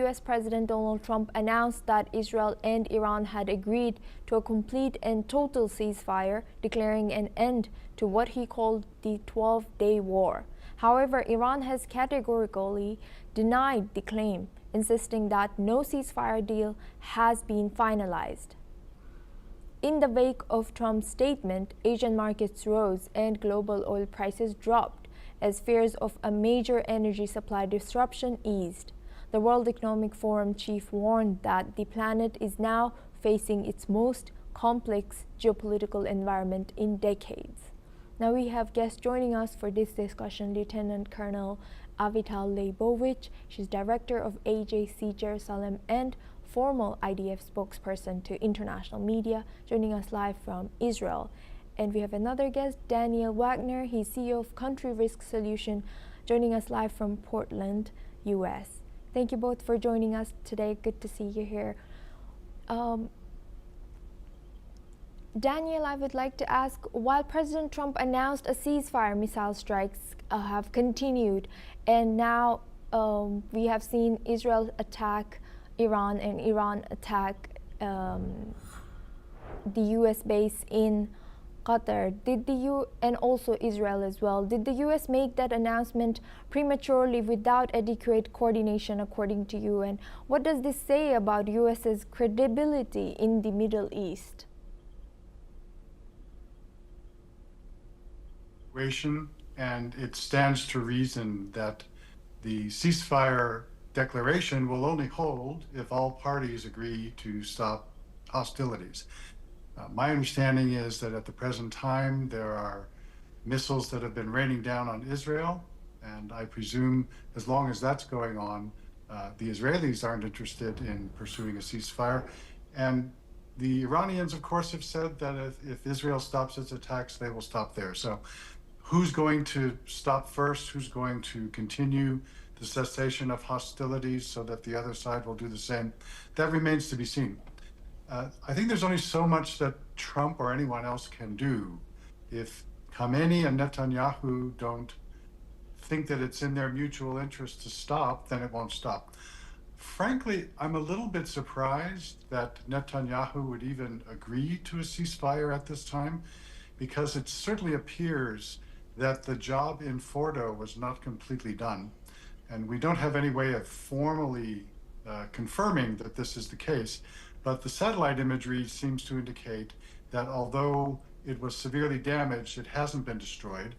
US President Donald Trump announced that Israel and Iran had agreed to a complete and total ceasefire, declaring an end to what he called the 12-day war. However, Iran has categorically denied the claim, insisting that no ceasefire deal has been finalized. In the wake of Trump's statement, Asian markets rose and global oil prices dropped as fears of a major energy supply disruption eased. The World Economic Forum chief warned that the planet is now facing its most complex geopolitical environment in decades. Now we have guests joining us for this discussion, Lieutenant Colonel Avital Leibovich. She's Director of AJC Jerusalem and former IDF spokesperson to international media, joining us live from Israel. And we have another guest, Daniel Wagner. He's CEO of Country Risk Solution, joining us live from Portland, US. Thank you both for joining us today. Good to see you here. Daniel, I would like to ask, while President Trump announced a ceasefire, missile strikes have continued, and now we have seen Israel attack Iran and Iran attack the US base in Qatar. And also Israel as well. Did the US make that announcement prematurely without adequate coordination, according to you? And what does this say about US's credibility in the Middle East? And it stands to reason that the ceasefire declaration will only hold if all parties agree to stop hostilities. My understanding is that at the present time, there are missiles that have been raining down on Israel, and I presume as long as that's going on, the Israelis aren't interested in pursuing a ceasefire. And the Iranians, of course, have said that if Israel stops its attacks, they will stop there. So who's going to stop first? Who's going to continue the cessation of hostilities so that the other side will do the same? That remains to be seen. I think there's only so much that Trump or anyone else can do. If Khamenei and Netanyahu don't think that it's in their mutual interest to stop, then it won't stop. Frankly, I'm a little bit surprised that Netanyahu would even agree to a ceasefire at this time, because it certainly appears that the job in Fordo was not completely done. And we don't have any way of formally confirming that this is the case. But the satellite imagery seems to indicate that although it was severely damaged, it hasn't been destroyed.